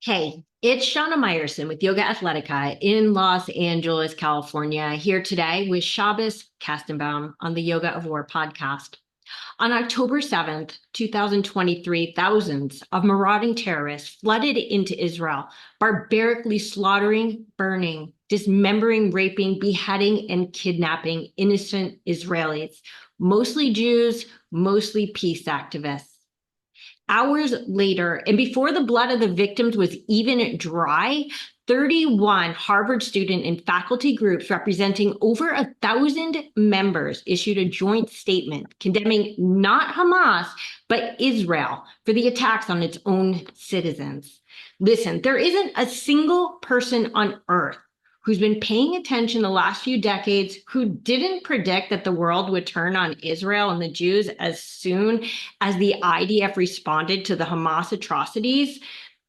Hey, it's Shana Meyerson with YOGAthletica in Los Angeles, California, here today with Shabbos Kestenbaum on the Yoga of War podcast. On October 7th, 2023, thousands of marauding terrorists flooded into Israel, barbarically slaughtering, burning, dismembering, raping, beheading, and kidnapping innocent Israelis, mostly Jews, mostly peace activists. Hours later, and before the blood of the victims was even dry, 31 Harvard student and faculty groups representing over 1,000 members issued a joint statement condemning not Hamas, but Israel for the attacks on its own citizens. Listen, there isn't a single person on earth who's been paying attention the last few decades, who didn't predict that the world would turn on Israel and the Jews as soon as the IDF responded to the Hamas atrocities.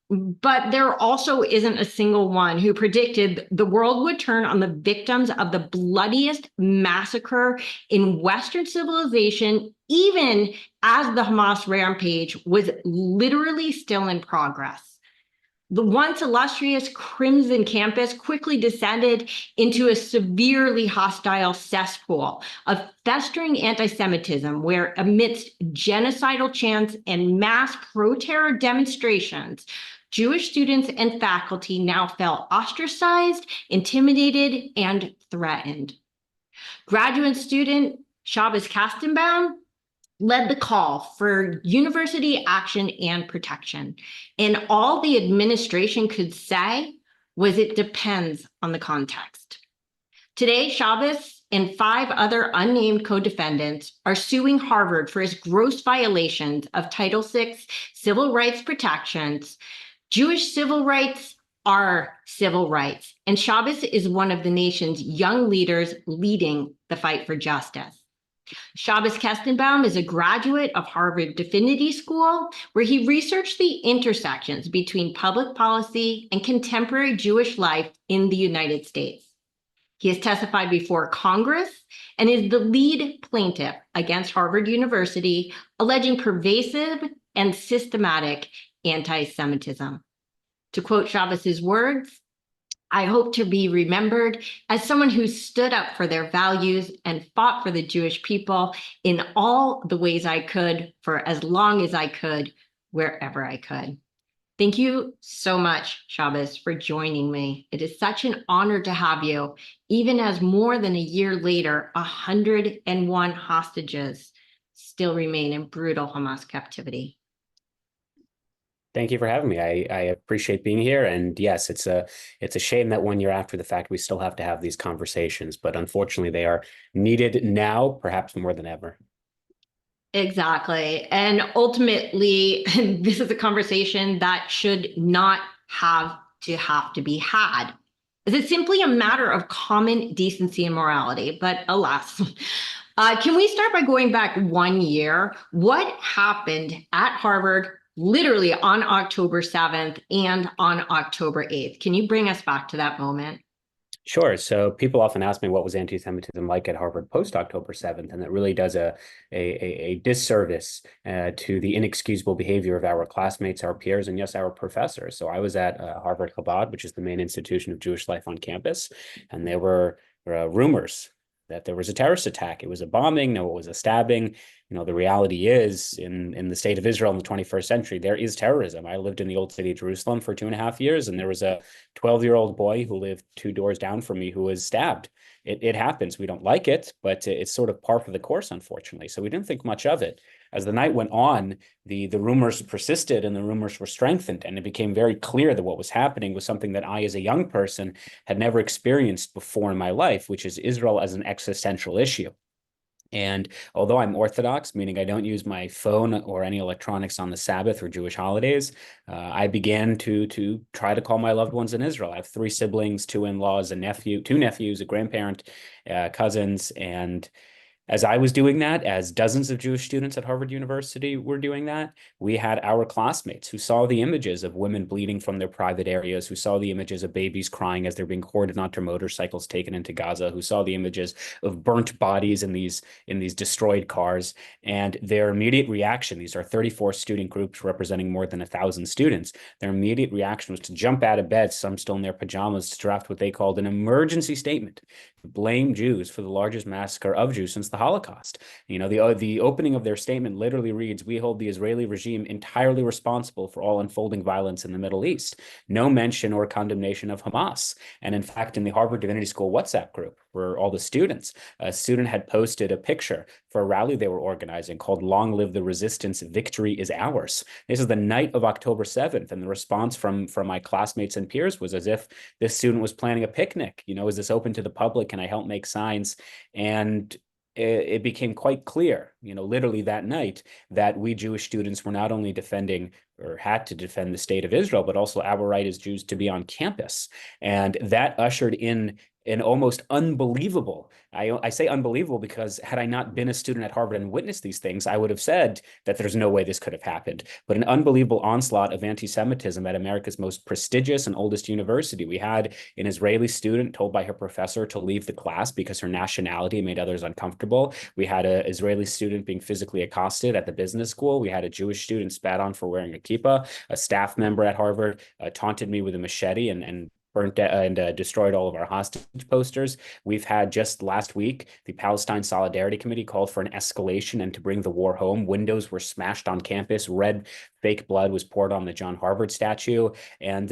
But there also isn't a single one who predicted the world would turn on the victims of the bloodiest massacre in Western civilization, even as the Hamas rampage was literally still in progress. The once illustrious Crimson Campus quickly descended into a severely hostile cesspool of festering anti-Semitism, where amidst genocidal chants and mass pro-terror demonstrations, Jewish students and faculty now felt ostracized, intimidated, and threatened. Graduate student Shabbos Kestenbaum led the call for university action and protection. And all the administration could say was it depends on the context. Today, Shabbos and 5 other unnamed co-defendants are suing Harvard for its gross violations of Title VI civil rights protections. Jewish civil rights are civil rights, and Shabbos is one of the nation's young leaders leading the fight for justice. Shabbos Kestenbaum is a graduate of Harvard Divinity School, where he researched the intersections between public policy and contemporary Jewish life in the United States. He has testified before Congress and is the lead plaintiff against Harvard University, alleging pervasive and systematic anti-Semitism. To quote Shabbos's words, "I hope to be remembered as someone who stood up for their values and fought for the Jewish people in all the ways I could for as long as I could, wherever I could." Thank you so much, Shabbos, for joining me. It is such an honor to have you, even as more than a year later, 101 hostages still remain in brutal Hamas captivity. Thank you for having me. I appreciate being here. And yes, it's a shame that 1 year after the fact, we still have to have these conversations, but unfortunately they are needed now, perhaps more than ever. Exactly. And ultimately, this is a conversation that should not have to be had. It's simply a matter of common decency and morality, but alas. Can we start by going back 1 year? What happened at Harvard literally on October 7th and on October 8th? Can you bring us back to that moment? Sure. So people often ask me what was anti-Semitism like at Harvard post-October 7th, and it really does a disservice to the inexcusable behavior of our classmates, our peers, and yes, our professors. So I was at Harvard Chabad, which is the main institution of Jewish life on campus, and there were rumors that there was a terrorist attack. It was a bombing. No, it was a stabbing. You know, the reality is in the state of Israel in the 21st century, there is terrorism. I lived in the old city of Jerusalem for 2.5 years, and there was a 12-year-old boy who lived 2 doors down from me who was stabbed. It happens. We don't like it, but it's sort of par for the course, unfortunately. So we didn't think much of it. As the night went on, the rumors persisted and the rumors were strengthened, and it became very clear that what was happening was something that I, as a young person, had never experienced before in my life, which is Israel as an existential issue. And although I'm Orthodox, meaning I don't use my phone or any electronics on the Sabbath or Jewish holidays, I began to try to call my loved ones in Israel. I have 3 siblings, 2 in-laws, 2 nephews, a grandparent, cousins, and as I was doing that, as dozens of Jewish students at Harvard University were doing that, we had our classmates who saw the images of women bleeding from their private areas, who saw the images of babies crying as they're being hoarded onto motorcycles taken into Gaza, who saw the images of burnt bodies in these destroyed cars. And their immediate reaction, these are 34 student groups representing more than 1,000 students, their immediate reaction was to jump out of bed, some still in their pajamas, to draft what they called an emergency statement to blame Jews for the largest massacre of Jews since the Holocaust. You know, the opening of their statement literally reads, "We hold the Israeli regime entirely responsible for all unfolding violence in the Middle East." No mention or condemnation of Hamas. And in fact, in the Harvard Divinity School WhatsApp group, for all the students, a student had posted a picture for a rally they were organizing called "Long Live the Resistance, Victory is Ours." This is the night of October 7th, and the response from my classmates and peers was as if this student was planning a picnic. You know, is this open to the public? Can I help make signs? And it became quite clear, you know, literally that night, that we Jewish students were not only defending or had to defend the state of Israel, but also our right as Jews to be on campus. And that ushered in an almost unbelievable, I say unbelievable because had I not been a student at Harvard and witnessed these things, I would have said that there's no way this could have happened. But an unbelievable onslaught of anti-Semitism at America's most prestigious and oldest university. We had an Israeli student told by her professor to leave the class because her nationality made others uncomfortable. We had an Israeli student being physically accosted at the business school. We had a Jewish student spat on for wearing a kippah. A staff member at Harvard taunted me with a machete and burnt and destroyed all of our hostage posters. We've had just last week, the Palestine Solidarity Committee called for an escalation and to bring the war home. Windows were smashed on campus. Red fake blood was poured on the John Harvard statue. And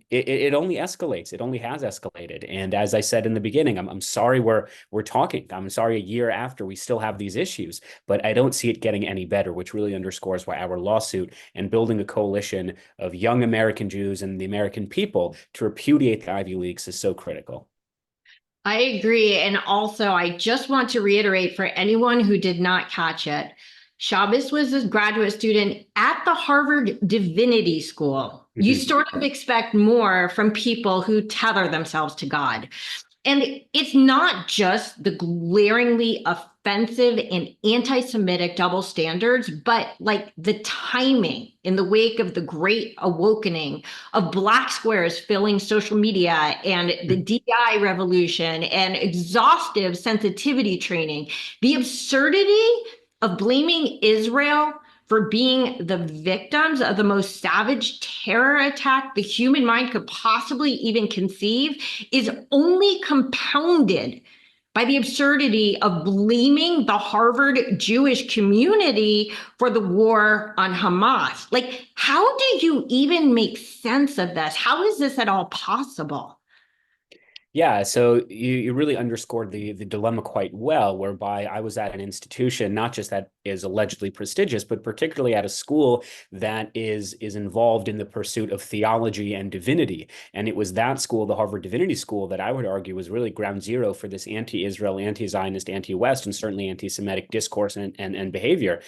it only escalates. It only has escalated. And as I said in the beginning, I'm sorry we're talking. I'm sorry a year after we still have these issues, but I don't see it getting any better, which really underscores why our lawsuit and building a coalition of young American Jews and the American people to repudiate the Ivy Leagues is so critical. I agree. And also, I just want to reiterate for anyone who did not catch it, Shabbos was a graduate student at the Harvard Divinity School. You sort of expect more from people who tether themselves to God. And it's not just the glaringly offensive and anti-Semitic double standards, but like the timing in the wake of the great awakening of Black squares filling social media and the DI revolution and exhaustive sensitivity training, the absurdity of blaming Israel for being the victims of the most savage terror attack the human mind could possibly even conceive is only compounded by the absurdity of blaming the Harvard Jewish community for the war on Hamas. Like, how do you even make sense of this? How is this at all possible? Yeah, so you really underscored the dilemma quite well, whereby I was at an institution, not just that is allegedly prestigious, but particularly at a school that is involved in the pursuit of theology and divinity. And it was that school, the Harvard Divinity School, that I would argue was really ground zero for this anti-Israel, anti-Zionist, anti-West, and certainly anti-Semitic discourse and behavior.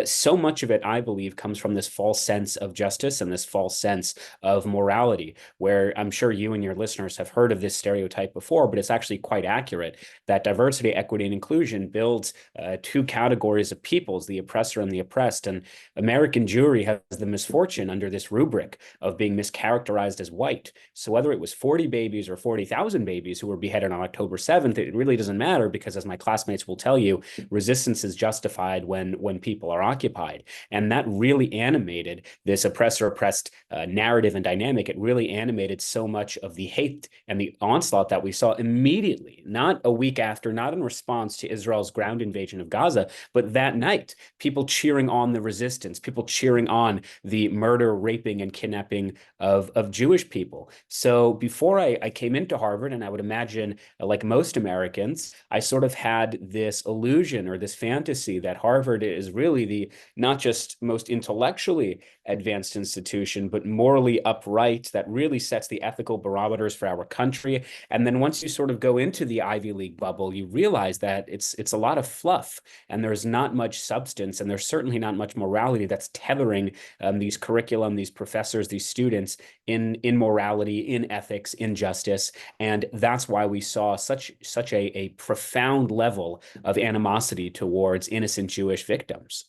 So much of it, I believe, comes from this false sense of justice and this false sense of morality, where I'm sure you and your listeners have heard of this stereotype before, but it's actually quite accurate that diversity, equity, and inclusion builds two categories of peoples, the oppressor and the oppressed. And American Jewry has the misfortune under this rubric of being mischaracterized as white. So whether it was 40 babies or 40,000 babies who were beheaded on October 7th, it really doesn't matter because, as my classmates will tell you, resistance is justified when people are occupied. And that really animated this oppressor-oppressed narrative and dynamic. It really animated so much of the hate and the onslaught that we saw immediately, not a week after, not in response to Israel's ground invasion of Gaza, but that night, people cheering on the resistance, people cheering on the murder, raping, and kidnapping of Jewish people. So before I came into Harvard, and I would imagine, like most Americans, I sort of had this illusion or this fantasy that Harvard is really the not just most intellectually advanced institution, but morally upright, that really sets the ethical barometers for our country. And then once you sort of go into the Ivy League bubble, you realize that it's a lot of fluff, and there's not much substance, and there's certainly not much morality that's tethering these curriculum, these professors, these students in morality, in ethics, in justice. And that's why we saw such a profound level of animosity towards innocent Jewish victims.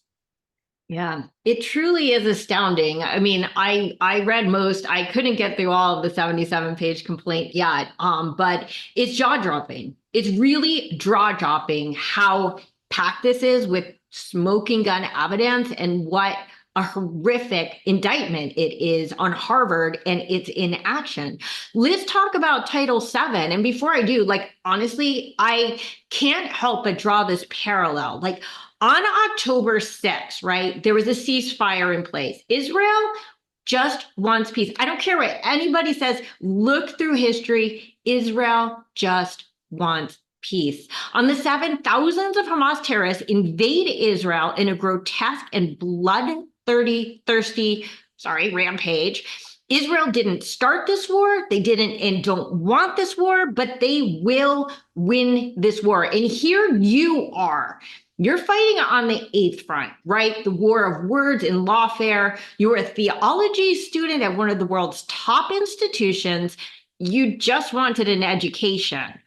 Yeah, it truly is astounding. I mean, I read most. I couldn't get through all of the 77-page complaint yet, but it's jaw-dropping. It's really jaw-dropping how packed this is with smoking gun evidence and what a horrific indictment it is on Harvard and its inaction. Let's talk about Title VII. And before I do, like, honestly, I can't help but draw this parallel. Like, on October 6th, right, there was a ceasefire in place. Israel just wants peace. I don't care what anybody says. Look through history. Israel just wants peace. On the 7th, thousands of Hamas terrorists invade Israel in a grotesque and bloodthirsty rampage. Israel didn't start this war. They didn't and don't want this war, but they will win this war. And here you are. You're fighting on the 8th front, right? The war of words in lawfare. You're a theology student at one of the world's top institutions. You just wanted an education.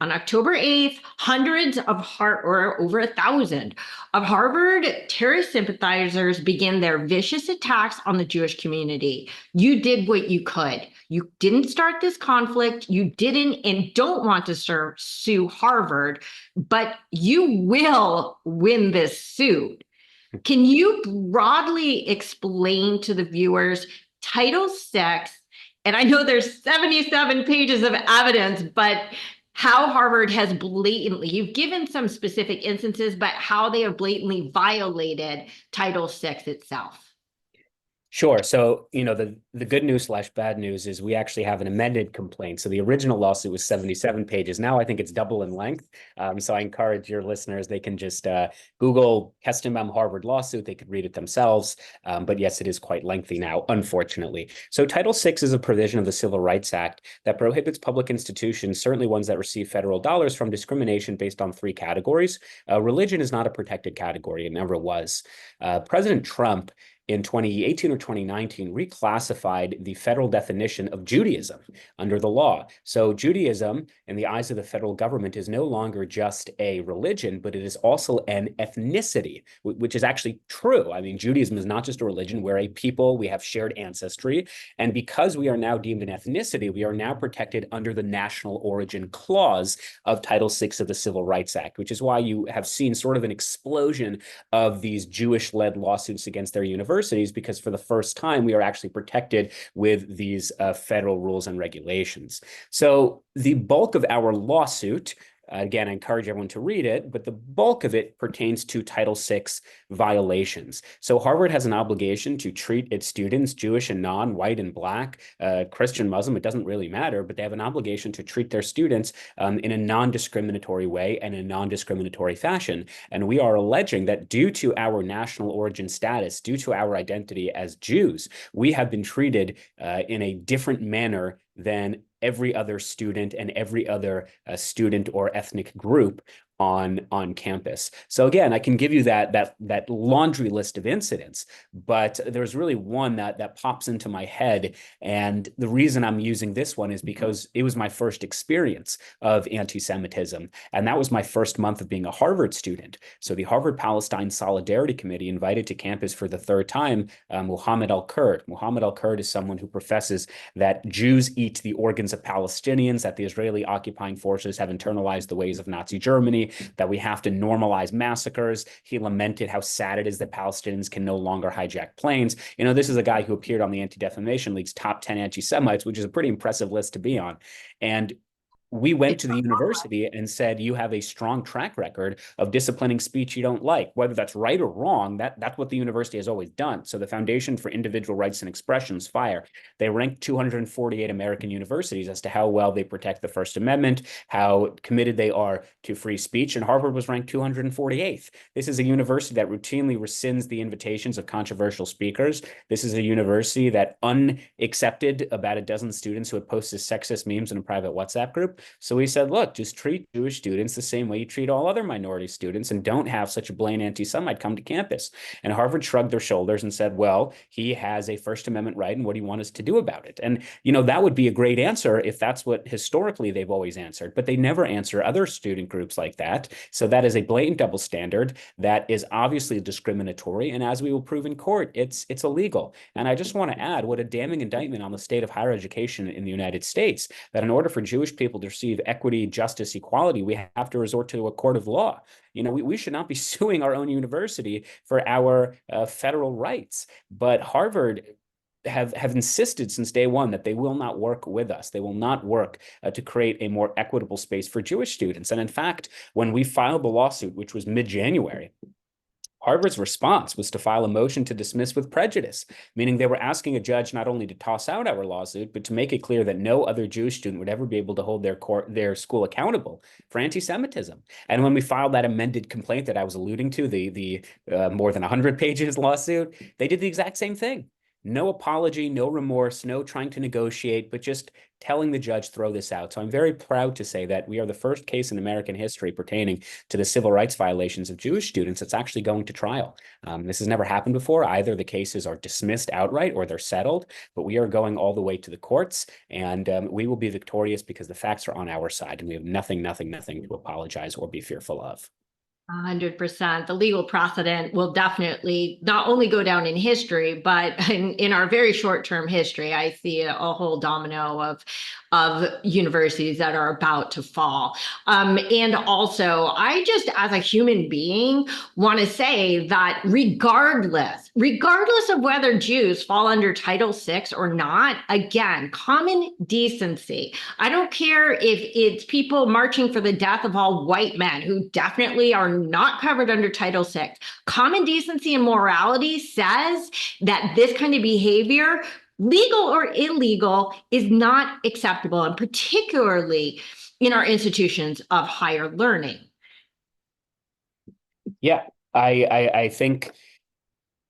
On October 8th, hundreds of or over 1,000 of Harvard terrorist sympathizers began their vicious attacks on the Jewish community. You did what you could. You didn't start this conflict. You didn't and don't want to sue Harvard, but you will win this suit. Can you broadly explain to the viewers Title VI? And I know there's 77 pages of evidence, but how Harvard has blatantly, you've given some specific instances, but how they have blatantly violated Title VI itself. Sure. So, the good news / bad news is we actually have an amended complaint. So the original lawsuit was 77 pages. Now I think it's double in length. So I encourage your listeners, they can just Google Kestenbaum Harvard lawsuit. They could read it themselves. But yes, it is quite lengthy now, unfortunately. So Title VI is a provision of the Civil Rights Act that prohibits public institutions, certainly ones that receive federal dollars, from discrimination based on 3 categories. Religion is not a protected category. It never was. President Trump in 2018 or 2019 reclassified the federal definition of Judaism under the law. So Judaism, in the eyes of the federal government, is no longer just a religion, but it is also an ethnicity, which is actually true. I mean, Judaism is not just a religion. We're a people. We have shared ancestry. And because we are now deemed an ethnicity, we are now protected under the national origin clause of Title VI of the Civil Rights Act, which is why you have seen sort of an explosion of these Jewish-led lawsuits against their universities, because for the first time, we are actually protected with these federal rules and regulations. So the bulk of our lawsuit, again, I encourage everyone to read it, but the bulk of it pertains to Title VI violations. So Harvard has an obligation to treat its students, Jewish and non-white and Black, Christian, Muslim, it doesn't really matter, but they have an obligation to treat their students in a non-discriminatory way and in a non-discriminatory fashion. And we are alleging that due to our national origin status, due to our identity as Jews, we have been treated in a different manner than every other student and every other student or ethnic group on campus. So again, I can give you that laundry list of incidents, but there's really one that pops into my head. And the reason I'm using this one is because it was my first experience of anti-Semitism. And that was my first month of being a Harvard student. So the Harvard Palestine Solidarity Committee invited to campus for the 3rd time Muhammad al-Kurd. Muhammad al-Kurd is someone who professes that Jews eat the organs of Palestinians, that the Israeli occupying forces have internalized the ways of Nazi Germany, that we have to normalize massacres. He lamented how sad it is that Palestinians can no longer hijack planes. This is a guy who appeared on the Anti-Defamation League's top 10 anti-Semites, which is a pretty impressive list to be on. And we went to the university and said, you have a strong track record of disciplining speech you don't like. Whether that's right or wrong, that's what the university has always done. So the Foundation for Individual Rights and Expressions, FIRE, they ranked 248 American universities as to how well they protect the First Amendment, how committed they are to free speech, and Harvard was ranked 248th. This is a university that routinely rescinds the invitations of controversial speakers. This is a university that unaccepted about a dozen students who had posted sexist memes in a private WhatsApp group. So we said, look, just treat Jewish students the same way you treat all other minority students and don't have such a blatant anti-Semite come to campus. And Harvard shrugged their shoulders and said, well, he has a First Amendment right, and what do you want us to do about it? And, that would be a great answer if that's what historically they've always answered, but they never answer other student groups like that. So that is a blatant double standard that is obviously discriminatory. And as we will prove in court, it's illegal. And I just want to add what a damning indictment on the state of higher education in the United States, that in order for Jewish people to receive equity, justice, equality, we have to resort to a court of law. We should not be suing our own university for our federal rights. But Harvard have insisted since day one that they will not work with us. They will not work to create a more equitable space for Jewish students. And in fact, when we filed the lawsuit, which was mid-January, Harvard's response was to file a motion to dismiss with prejudice, meaning they were asking a judge not only to toss out our lawsuit, but to make it clear that no other Jewish student would ever be able to hold their school accountable for anti-Semitism. And when we filed that amended complaint that I was alluding to, the more than 100 pages lawsuit, they did the exact same thing. No apology, no remorse, no trying to negotiate, but just telling the judge, throw this out. So I'm very proud to say that we are the first case in American history pertaining to the civil rights violations of Jewish students that's actually going to trial. This has never happened before. Either the cases are dismissed outright or they're settled, but we are going all the way to the courts, and we will be victorious because the facts are on our side, and we have nothing to apologize or be fearful of. 100%. The legal precedent will definitely not only go down in history, but in our very short-term history, I see a whole domino of universities that are about to fall. And also, I just, as a human being, want to say that regardless of whether Jews fall under Title VI or not, again, common decency. I don't care if it's people marching for the death of all white men who definitely are not covered under Title VI. Common decency and morality says that this kind of behavior, legal or illegal, is not acceptable, and particularly in our institutions of higher learning. Yeah, I think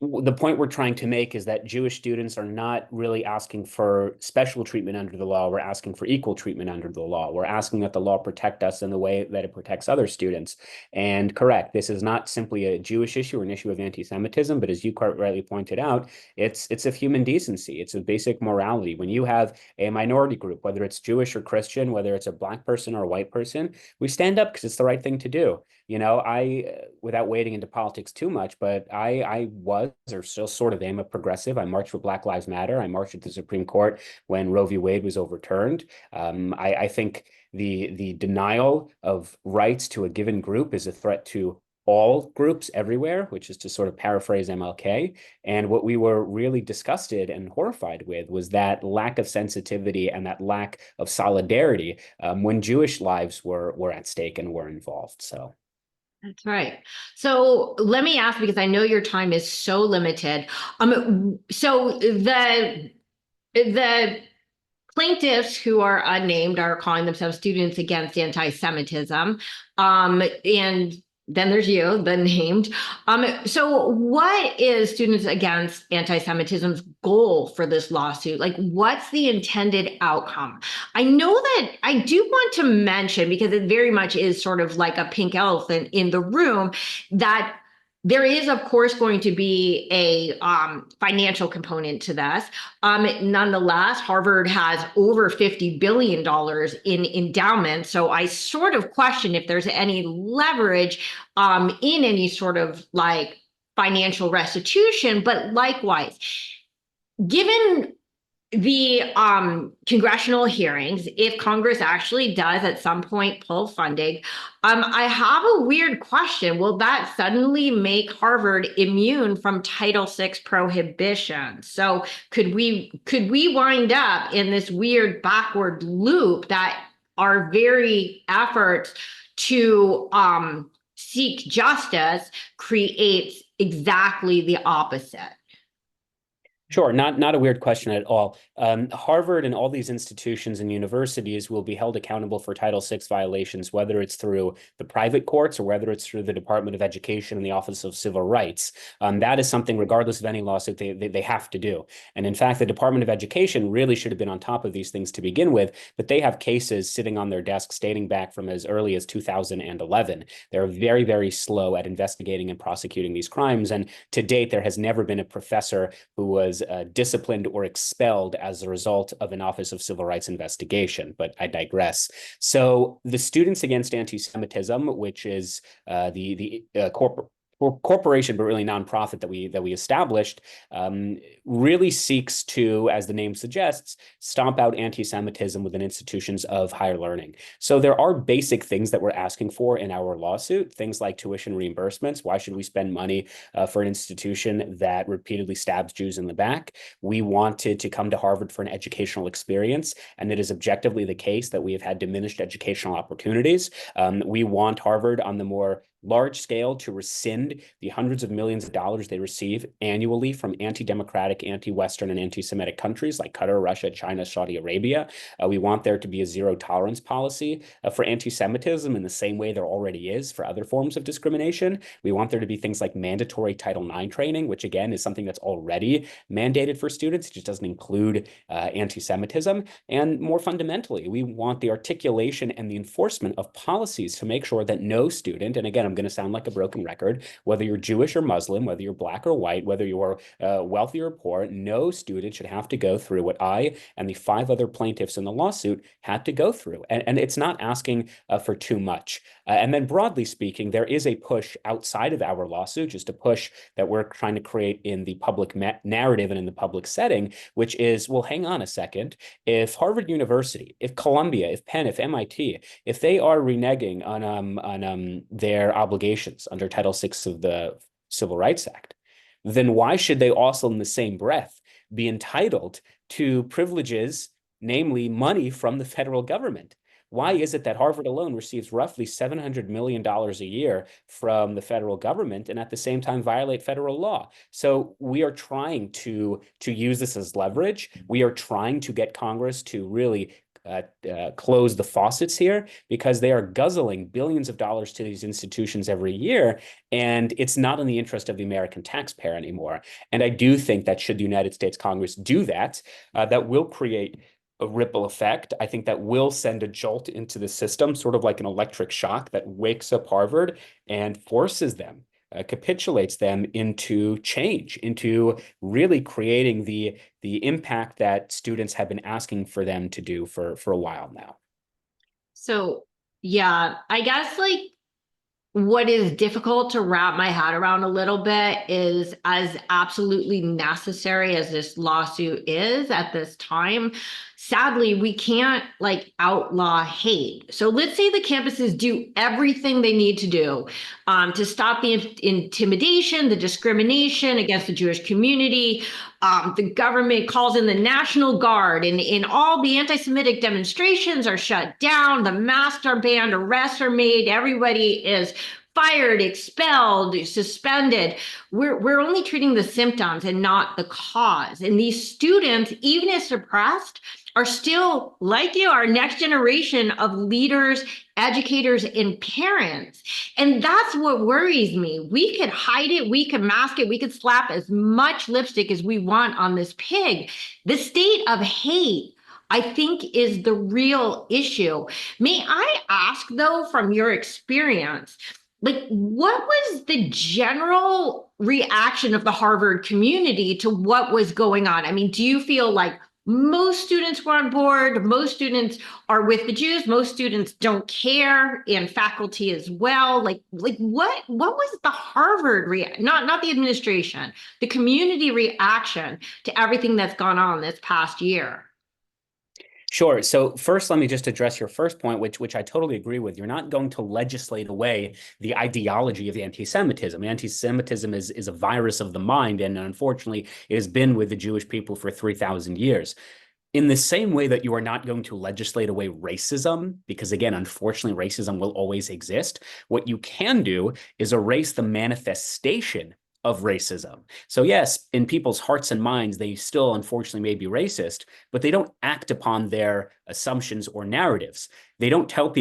the point we're trying to make is that Jewish students are not really asking for special treatment under the law. We're asking for equal treatment under the law. We're asking that the law protect us in the way that it protects other students. And correct, this is not simply a Jewish issue or an issue of anti-Semitism, but as you quite rightly pointed out, it's of human decency. It's a basic morality. When you have a minority group, whether it's Jewish or Christian, whether it's a Black person or a white person, we stand up because it's the right thing to do. Without wading into politics too much, but I was, or still sort of am, a progressive. I marched for Black Lives Matter. I marched at the Supreme Court when Roe v. Wade was overturned. I think the denial of rights to a given group is a threat to all groups everywhere, which is to sort of paraphrase MLK. And what we were really disgusted and horrified with was that lack of sensitivity and that lack of solidarity when Jewish lives were at stake and were involved. So. That's right. So let me ask, because I know your time is so limited. So the plaintiffs who are unnamed are calling themselves Students Against Anti-Semitism, and then there's you, the named. So what is Students Against Anti-Semitism's goal for this lawsuit? Like, what's the intended outcome? I know that I do want to mention, because it very much is sort of like a pink elephant in the room, that there is, of course, going to be a financial component to this. Nonetheless, Harvard has over $50 billion in endowment. So I sort of question if there's any leverage in any sort of like financial restitution. But likewise, given the congressional hearings, if Congress actually does at some point pull funding, I have a weird question. Will that suddenly make Harvard immune from Title VI prohibition? So could we wind up in this weird backward loop that our very efforts to seek justice creates exactly the opposite. Sure, not a weird question at all. Harvard and all these institutions and universities will be held accountable for Title VI violations, whether it's through the private courts or whether it's through the Department of Education and the Office of Civil Rights. That is something, regardless of any lawsuit, they have to do. And in fact, the Department of Education really should have been on top of these things to begin with, but they have cases sitting on their desks dating back from as early as 2011. They're very, very slow at investigating and prosecuting these crimes. And to date, there has never been a professor who was disciplined or expelled as a result of an Office of Civil Rights investigation, but I digress. So the Students Against Anti-Semitism, which is the corporation, but really nonprofit that we established, really seeks to, as the name suggests, stomp out anti-Semitism within institutions of higher learning. So there are basic things that we're asking for in our lawsuit, things like tuition reimbursements. Why should we spend money for an institution that repeatedly stabs Jews in the back? We wanted to come to Harvard for an educational experience, and it is objectively the case that we have had diminished educational opportunities. We want Harvard on the more large scale to rescind the hundreds of millions of dollars they receive annually from anti-democratic, anti-Western, and anti-Semitic countries like Qatar, Russia, China, Saudi Arabia. We want there to be a zero tolerance policy for anti-Semitism in the same way there already is for other forms of discrimination. We want there to be things like mandatory Title IX training, which again is something that's already mandated for students. It just doesn't include anti-Semitism. And more fundamentally, we want the articulation and the enforcement of policies to make sure that no student, and again, I'm going to sound like a broken record, whether you're Jewish or Muslim, whether you're black or white, whether you're wealthy or poor, no student should have to go through what I and the 5 other plaintiffs in the lawsuit had to go through. And it's not asking for too much. And then broadly speaking, there is a push outside of our lawsuit, just a push that we're trying to create in the public narrative and in the public setting, which is, well, hang on a second. If Harvard University, if Columbia, if Penn, if MIT, if they are reneging on their obligations under Title VI of the Civil Rights Act, then why should they also in the same breath be entitled to privileges, namely money from the federal government? Why is it that Harvard alone receives roughly $700 million a year from the federal government and at the same time violate federal law? So we are trying to use this as leverage. We are trying to get Congress to really close the faucets here because they are guzzling billions of dollars to these institutions every year, and it's not in the interest of the American taxpayer anymore. And I do think that should the United States Congress do that, that will create a ripple effect. I think that will send a jolt into the system, sort of like an electric shock that wakes up Harvard and forces them, capitulates them into change, into really creating the impact that students have been asking for them to do for a while now. So, yeah, I guess like what is difficult to wrap my head around a little bit is, as absolutely necessary as this lawsuit is at this time, sadly, we can't like outlaw hate. So let's say the campuses do everything they need to do to stop the intimidation, the discrimination against the Jewish community. The government calls in the National Guard, and all the anti-Semitic demonstrations are shut down. The masks are banned, arrests are made. Everybody is fired, expelled, suspended. We're only treating the symptoms and not the cause. And these students, even if suppressed, are still, like you, our next generation of leaders, educators, and parents. And that's what worries me. We could hide it, we could mask it, we could slap as much lipstick as we want on this pig. The state of hate, I think, is the real issue. May I ask, though, from your experience, like, what was the general reaction of the Harvard community to what was going on? I mean, do you feel like most students were on board, most students are with the Jews, most students don't care, and faculty as well? Like what was the Harvard not the administration, the community reaction to everything that's gone on this past year? Sure. So first, let me just address your first point, which I totally agree with. You're not going to legislate away the ideology of anti-Semitism. Anti-Semitism is a virus of the mind, and unfortunately, it has been with the Jewish people for 3,000 years. In the same way that you are not going to legislate away racism, because again, unfortunately, racism will always exist, what you can do is erase the manifestation of racism. So yes, in people's hearts and minds, they still unfortunately may be racist, but they don't act upon their assumptions or narratives. They don't tell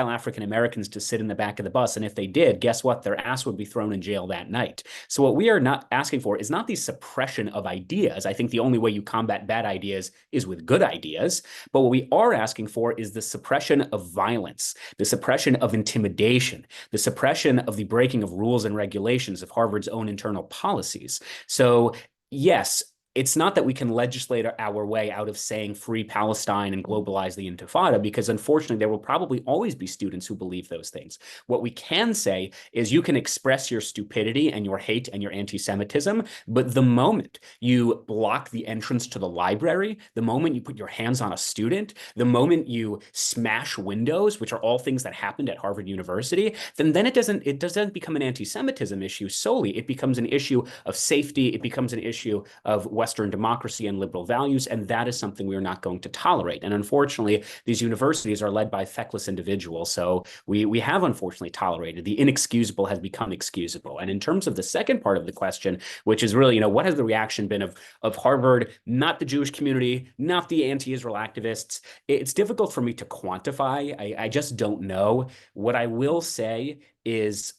African Americans to sit in the back of the bus. And if they did, guess what? Their ass would be thrown in jail that night. So what we are not asking for is not the suppression of ideas. I think the only way you combat bad ideas is with good ideas. But what we are asking for is the suppression of violence, the suppression of intimidation, the suppression of the breaking of rules and regulations of Harvard's own internal policies. So yes, it's not that we can legislate our way out of saying free Palestine and globalize the Intifada, because unfortunately, there will probably always be students who believe those things. What we can say is you can express your stupidity and your hate and your anti-Semitism, but the moment you block the entrance to the library, the moment you put your hands on a student, the moment you smash windows, which are all things that happened at Harvard University, then it doesn't become an anti-Semitism issue solely. It becomes an issue of safety. It becomes an issue of Western democracy and liberal values, and that is something we are not going to tolerate. And unfortunately, these universities are led by feckless individuals, so we have unfortunately tolerated. The inexcusable has become excusable. And in terms of the second part of the question, which is really, what has the reaction been of Harvard, not the Jewish community, not the anti-Israel activists? It's difficult for me to quantify. I just don't know. What I will say is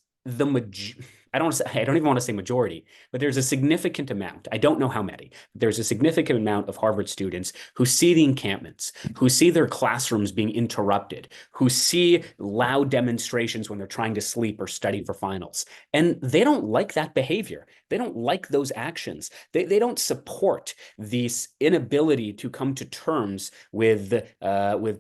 I don't even want to say majority, but there's a significant amount. I don't know how many. There's a significant amount of Harvard students who see the encampments, who see their classrooms being interrupted, who see loud demonstrations when they're trying to sleep or study for finals. And they don't like that behavior. They don't like those actions. They don't support this inability to come to terms with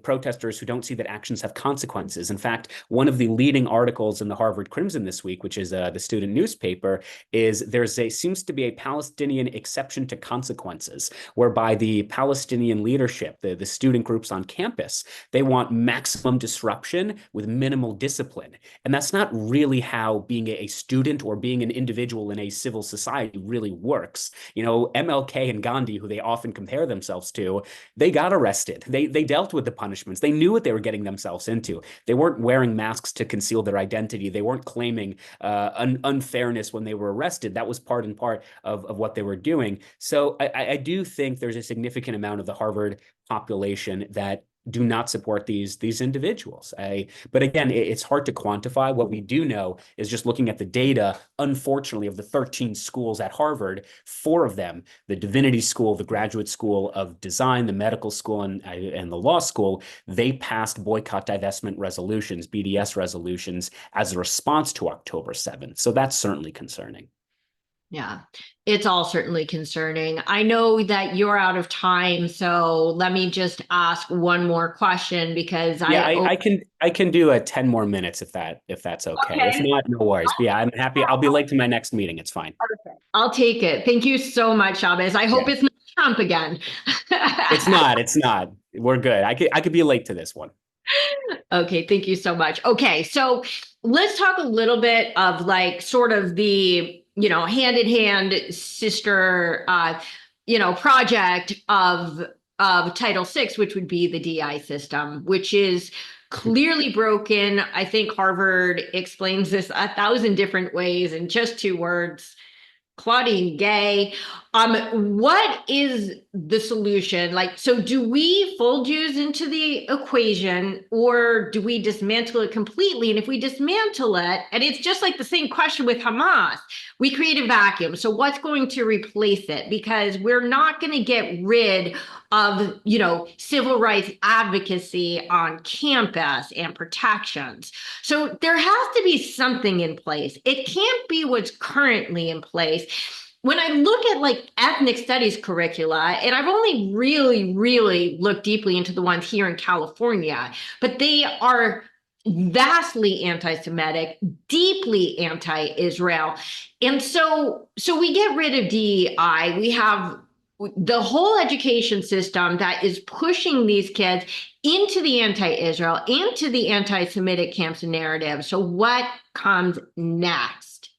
protesters who don't see that actions have consequences. In fact, one of the leading articles in the Harvard Crimson this week, which is the student newspaper, is seems to be a Palestinian exception to consequences, whereby the Palestinian leadership, the student groups on campus, they want maximum disruption with minimal discipline. And that's not really how being a student or being an individual in a civil society really works. MLK and Gandhi, who they often compare themselves to, they got arrested. They dealt with the punishments. They knew what they were getting themselves into. They weren't wearing masks to conceal their identity. They weren't claiming unfairness when they were arrested. That was part and part of what they were doing. So I do think there's a significant amount of the Harvard population that do not support these individuals. But again, it's hard to quantify. What we do know is just looking at the data, unfortunately, of the 13 schools at Harvard, 4 of them, the Divinity School, the Graduate School of Design, the Medical School, and the Law School, they passed boycott, divestment resolutions, BDS resolutions, as a response to October 7th. So that's certainly concerning. Yeah, it's all certainly concerning. I know that you're out of time, so let me just ask one more question because I can do 10 more minutes if that's okay. If not, no worries. But yeah, I'm happy. I'll be late to my next meeting. It's fine. Perfect. I'll take it. Thank you so much, Shabbos. I hope it's not Trump again. It's not. We're good. I could be late to this one. Okay, thank you so much. Okay, so let's talk a little bit of sort of the hand in hand sister project of Title VI, which would be the DI system, which is clearly broken. I think Harvard explains this 1,000 different ways in just 2 words. Claudine Gay. What is the solution? So do we fold Jews into the equation, or do we dismantle it completely? And if we dismantle it, and it's just like the same question with Hamas, we create a vacuum. So what's going to replace it? Because we're not going to get rid of, civil rights advocacy on campus and protections. So there has to be something in place. It can't be what's currently in place. When I look at ethnic studies curricula, and I've only really looked deeply into the ones here in California, but they are vastly anti-Semitic, deeply anti-Israel. And so we get rid of DEI. We have the whole education system that is pushing these kids into the anti-Israel, into the anti-Semitic camps and narrative. So what comes next?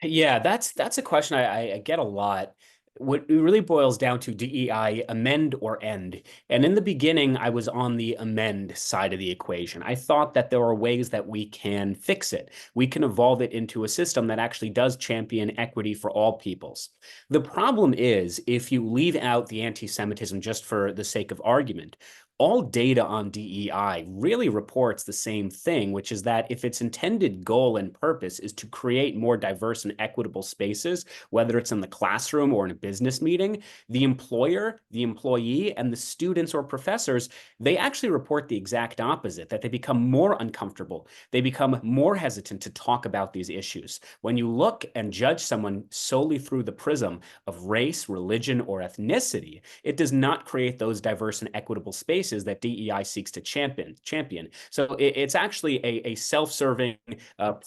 Yeah, that's a question I get a lot. what it really boils down to DEI, amend or end. And in the beginning, I was on the amend side of the equation. I thought that there are ways that we can fix it. We can evolve it into a system that actually does champion equity for all peoples. The problem is, if you leave out the anti-Semitism just for the sake of argument, all data on DEI really reports the same thing, which is that if its intended goal and purpose is to create more diverse and equitable spaces, whether it's in the classroom or in a business meeting, the employer, the employee, and the students or professors, they actually report the exact opposite, that they become more uncomfortable. They become more hesitant to talk about these issues. When you look and judge someone solely through the prism of race, religion, or ethnicity, it does not create those diverse and equitable spaces that DEI seeks to champion. So it's actually a self-serving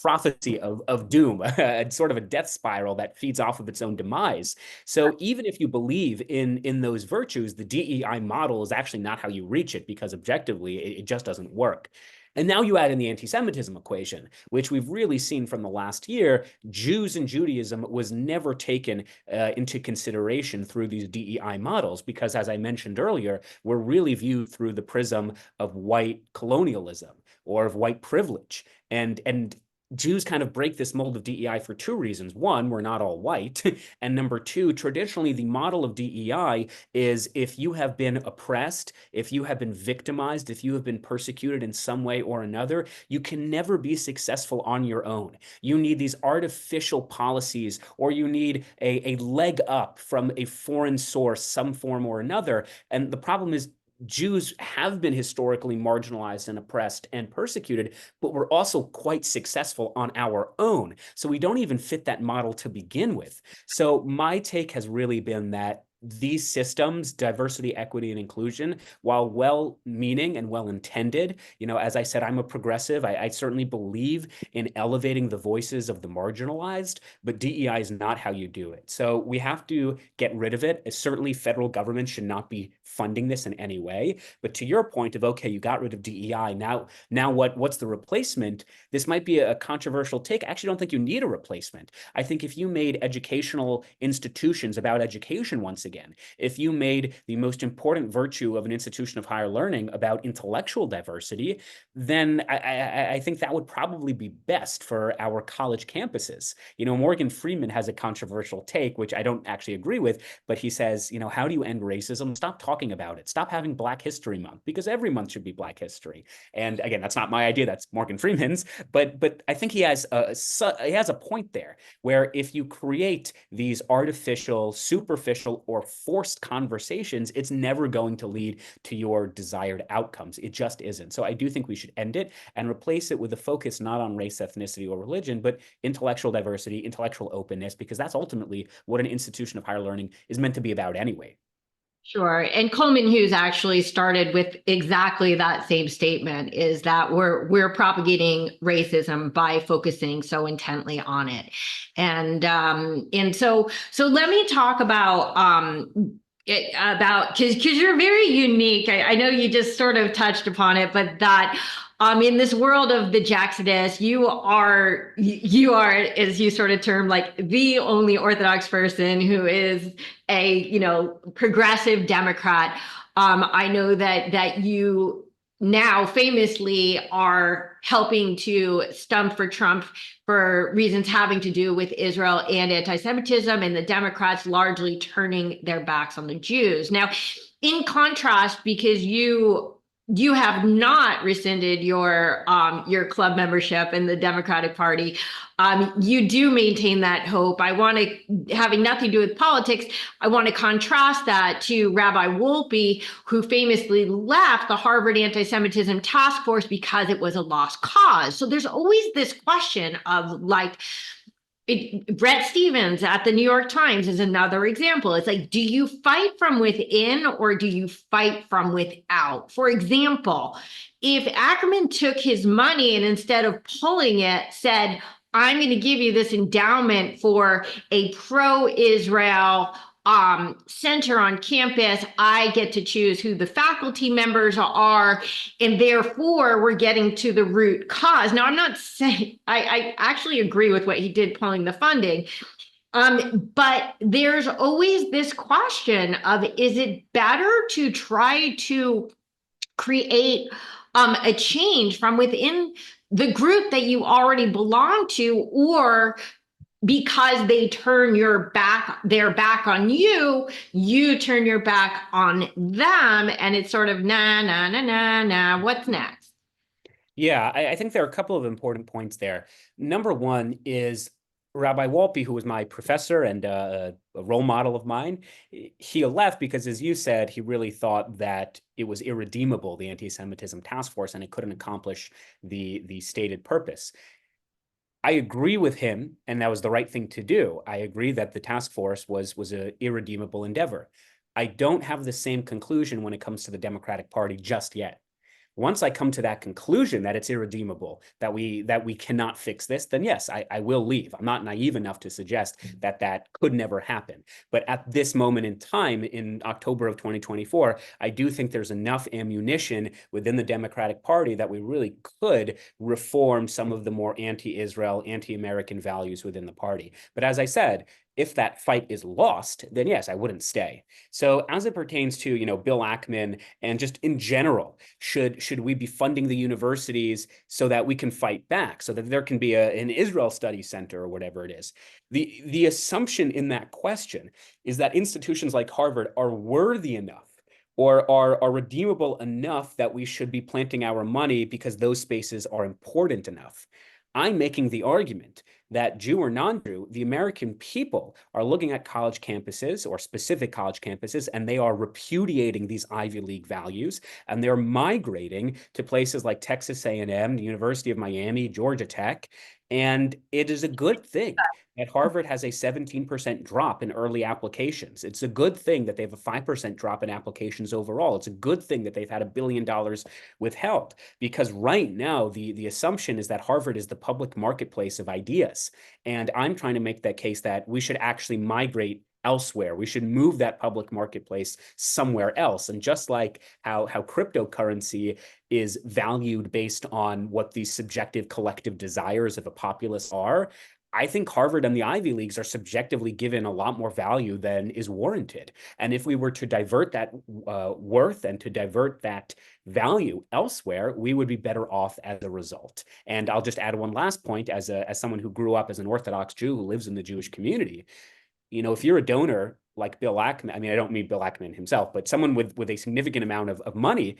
prophecy of doom, sort of a death spiral that feeds off of its own demise. So even if you believe in those virtues, the DEI model is actually not how you reach it, because objectively, it just doesn't work. And now you add in the anti-Semitism equation, which we've really seen from the last year. Jews and Judaism was never taken into consideration through these DEI models, because, as I mentioned earlier, we're really viewed through the prism of white colonialism or of white privilege. And Jews kind of break this mold of DEI for two reasons. One, we're not all white. And number two, traditionally, the model of DEI is if you have been oppressed, if you have been victimized, if you have been persecuted in some way or another, you can never be successful on your own. You need these artificial policies, or you need a leg up from a foreign source, some form or another. And the problem is, Jews have been historically marginalized and oppressed and persecuted, but we're also quite successful on our own. So we don't even fit that model to begin with. So my take has really been that these systems, diversity, equity, and inclusion, while well-meaning and well-intended, as I said, I'm a progressive. I certainly believe in elevating the voices of the marginalized, but DEI is not how you do it. So we have to get rid of it. Certainly, federal government should not be funding this in any way. But to your point of, okay, you got rid of DEI, now what's the replacement? This might be a controversial take. I actually don't think you need a replacement. I think if you made educational institutions about education once again, if you made the most important virtue of an institution of higher learning about intellectual diversity, then I think that would probably be best for our college campuses. Morgan Freeman has a controversial take, which I don't actually agree with, but he says, how do you end racism? Stop talking about it. Stop having Black History Month, because every month should be Black History. And again, that's not my idea. That's Morgan Freeman's. But I think he has a point there, where if you create these artificial, superficial, or forced conversations, it's never going to lead to your desired outcomes. It just isn't. So I do think we should end it and replace it with a focus not on race, ethnicity, or religion, but intellectual diversity, intellectual openness, because that's ultimately what an institution of higher learning is meant to be about anyway. Sure. And Coleman Hughes actually started with exactly that same statement, is that we're propagating racism by focusing so intently on it. And so let me talk about because you're very unique. I know you just sort of touched upon it, but that in this world of the Jacksonists, you are, as you sort of term, like the only Orthodox person who is a, progressive Democrat. I know that you now famously are helping to stump for Trump for reasons having to do with Israel and anti-Semitism, and the Democrats largely turning their backs on the Jews. Now, in contrast, because you have not rescinded your club membership in the Democratic Party, you do maintain that hope. I want to, having nothing to do with politics, I want to contrast that to Rabbi Wolpe, who famously left the Harvard Anti-Semitism Task Force because it was a lost cause. So there's always this question of, like, Brett Stevens at the New York Times is another example. It's like, do you fight from within or do you fight from without? For example, if Ackerman took his money and instead of pulling it said, I'm going to give you this endowment for a pro-Israel center on campus, I get to choose who the faculty members are, and therefore we're getting to the root cause. Now, I'm not saying, I actually agree with what he did pulling the funding. But there's always this question of, is it better to try to create a change from within the group that you already belong to, or because they turn their back on you, you turn your back on them, and it's sort of nah, what's next? Yeah, I think there are a couple of important points there. Number one is Rabbi Walpe, who was my professor and a role model of mine. He left because, as you said, he really thought that it was irredeemable, the anti-Semitism task force, and it couldn't accomplish the stated purpose. I agree with him, and that was the right thing to do. I agree that the task force was an irredeemable endeavor. I don't have the same conclusion when it comes to the Democratic Party just yet. Once I come to that conclusion that it's irredeemable, that we cannot fix this, then yes, I will leave. I'm not naive enough to suggest that that could never happen. But at this moment in time, in October of 2024, I do think there's enough ammunition within the Democratic Party that we really could reform some of the more anti-Israel, anti-American values within the party. But as I said, if that fight is lost, then yes, I wouldn't stay. So as it pertains to, Bill Ackman and just in general, should we be funding the universities so that we can fight back, so that there can be an Israel Study Center or whatever it is? The assumption in that question is that institutions like Harvard are worthy enough or are redeemable enough that we should be planting our money because those spaces are important enough. I'm making the argument that Jew or non-Jew, the American people are looking at college campuses or specific college campuses, and they are repudiating these Ivy League values, and they're migrating to places like Texas A&M, the University of Miami, Georgia Tech, and it is a good thing that Harvard has a 17% drop in early applications. It's a good thing that they have a 5% drop in applications overall. It's a good thing that they've had $1 billion withheld, because right now the assumption is that Harvard is the public marketplace of ideas. And I'm trying to make that case that we should actually migrate elsewhere. We should move that public marketplace somewhere else. And just like how cryptocurrency is valued based on what the subjective collective desires of a populace are, I think Harvard and the Ivy Leagues are subjectively given a lot more value than is warranted. And if we were to divert that worth and to divert that value elsewhere, we would be better off as a result. And I'll just add one last point as someone who grew up as an Orthodox Jew who lives in the Jewish community. If you're a donor like Bill Ackman, I mean, I don't mean Bill Ackman himself, but someone with a significant amount of money,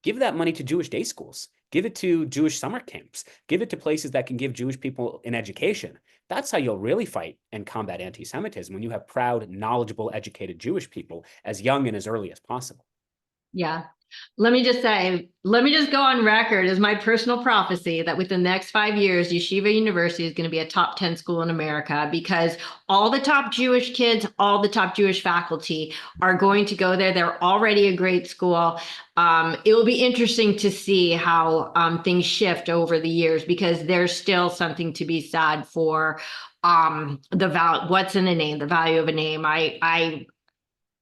give that money to Jewish day schools. Give it to Jewish summer camps. Give it to places that can give Jewish people an education. That's how you'll really fight and combat anti-Semitism, when you have proud, knowledgeable, educated Jewish people as young and as early as possible. Yeah. Let me just go on record as my personal prophecy that within the next 5 years, Yeshiva University is going to be a top 10 school in America, because all the top Jewish kids, all the top Jewish faculty are going to go there. They're already a great school. It will be interesting to see how things shift over the years, because there's still something to be said for the value. What's in a name? The value of a name.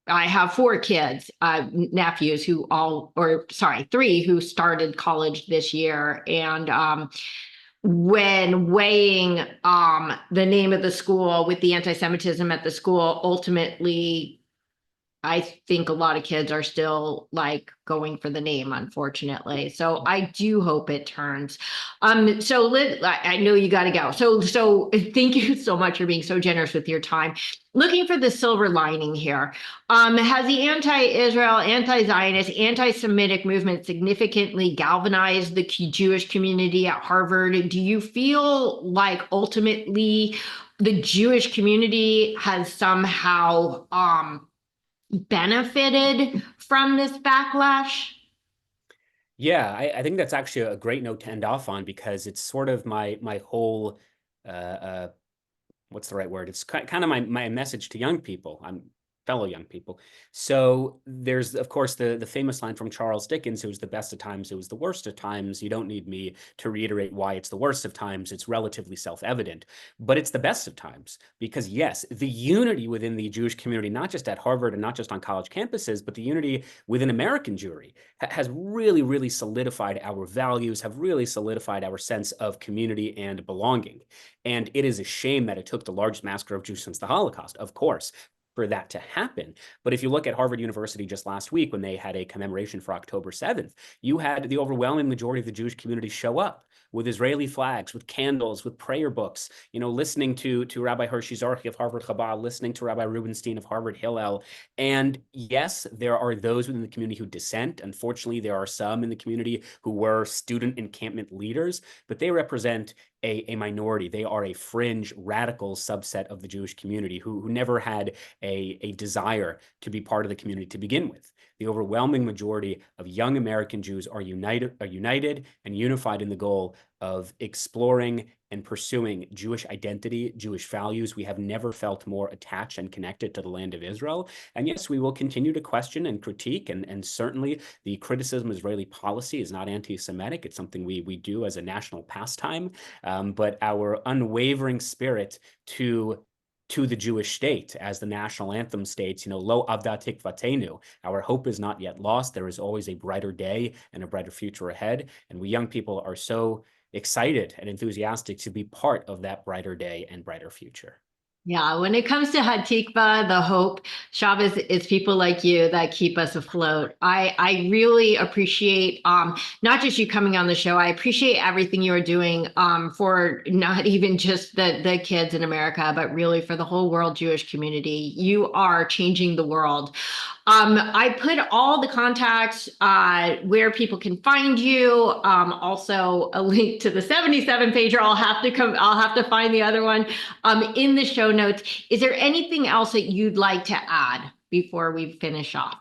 I have 4 kids, nephews three who started college this year. And when weighing the name of the school with the anti-Semitism at the school, ultimately, I think a lot of kids are still going for the name, unfortunately. So I do hope it turns. So Liz, I know you got to go. So thank you so much for being so generous with your time. Looking for the silver lining here, has the anti-Israel, anti-Zionist, anti-Semitic movement significantly galvanized the Jewish community at Harvard? Do you feel like ultimately the Jewish community has somehow benefited from this backlash? Yeah, I think that's actually a great note to end off on, because it's sort of my whole what's the right word? It's kind of my message to young people. fellow young people. So there's, of course, the famous line from Charles Dickens, it was the best of times, it was the worst of times. You don't need me to reiterate why it's the worst of times. It's relatively self-evident, but it's the best of times because, yes, the unity within the Jewish community, not just at Harvard and not just on college campuses, but the unity within American Jewry has really, really solidified our values, have really solidified our sense of community and belonging. And it is a shame that it took the largest massacre of Jews since the Holocaust, of course, for that to happen. But if you look at Harvard University just last week, when they had a commemoration for October 7th, you had the overwhelming majority of the Jewish community show up with Israeli flags, with candles, with prayer books, listening to Rabbi Hershey Zarchi of Harvard Chabad, listening to Rabbi Rubenstein of Harvard Hillel. And yes, there are those within the community who dissent. Unfortunately, there are some in the community who were student encampment leaders, but they represent a minority. They are a fringe, radical subset of the Jewish community who never had a desire to be part of the community to begin with. The overwhelming majority of young American Jews are united and unified in the goal of exploring and pursuing Jewish identity, Jewish values. We have never felt more attached and connected to the land of Israel. And yes, we will continue to question and critique, and certainly the criticism of Israeli policy is not anti-Semitic. It's something we do as a national pastime, but our unwavering spirit to the Jewish state, as the national anthem states, Lo avda tikvatenu, our hope is not yet lost. There is always a brighter day and a brighter future ahead. And we young people are so excited and enthusiastic to be part of that brighter day and brighter future. Yeah, when it comes to Hatikva, the hope, Shabbos, it's people like you that keep us afloat. I really appreciate not just you coming on the show. I appreciate everything you are doing for not even just the kids in America, but really for the whole world Jewish community. You are changing the world. I put all the contacts where people can find you. Also a link to the 77 pager. I'll have to find the other one in the show notes. Is there anything else that you'd like to add before we finish off?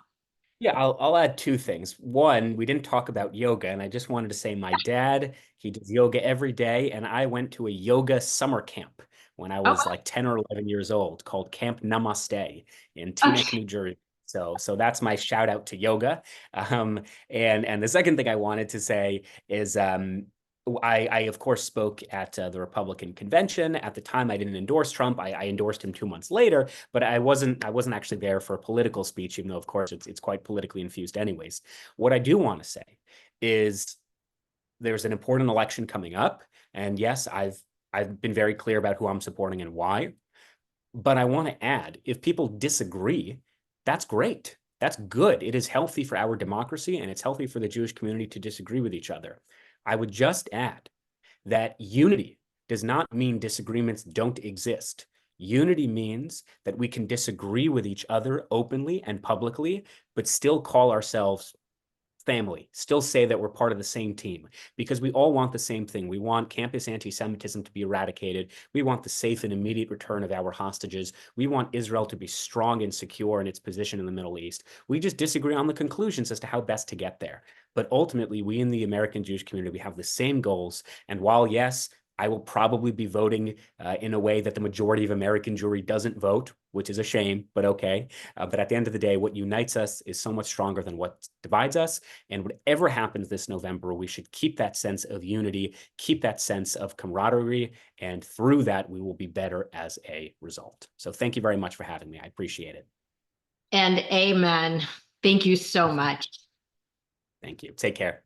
Yeah, I'll add two things. One, we didn't talk about yoga, and I just wanted to say my dad, he does yoga every day, and I went to a yoga summer camp when I was like 10 or 11 years old called Camp Namaste in Teaneck, New Jersey. So that's my shout out to yoga. And the second thing I wanted to say is I of course spoke at the Republican convention. At the time, I didn't endorse Trump. I endorsed him 2 months later, but I wasn't actually there for a political speech, even though of course it's quite politically infused anyways. What I do want to say is there's an important election coming up, and yes, I've been very clear about who I'm supporting and why. But I want to add, if people disagree, that's great. That's good. It is healthy for our democracy, and it's healthy for the Jewish community to disagree with each other. I would just add that unity does not mean disagreements don't exist. Unity means that we can disagree with each other openly and publicly, but still call ourselves family, still say that we're part of the same team, because we all want the same thing. We want campus anti-Semitism to be eradicated. We want the safe and immediate return of our hostages. We want Israel to be strong and secure in its position in the Middle East. We just disagree on the conclusions as to how best to get there. But ultimately, we in the American Jewish community, we have the same goals. And while, yes, I will probably be voting in a way that the majority of American Jewry doesn't vote, which is a shame, but okay. But at the end of the day, what unites us is so much stronger than what divides us. And whatever happens this November, we should keep that sense of unity, keep that sense of camaraderie, and through that, we will be better as a result. So thank you very much for having me. I appreciate it. And amen. Thank you so much. Thank you. Take care.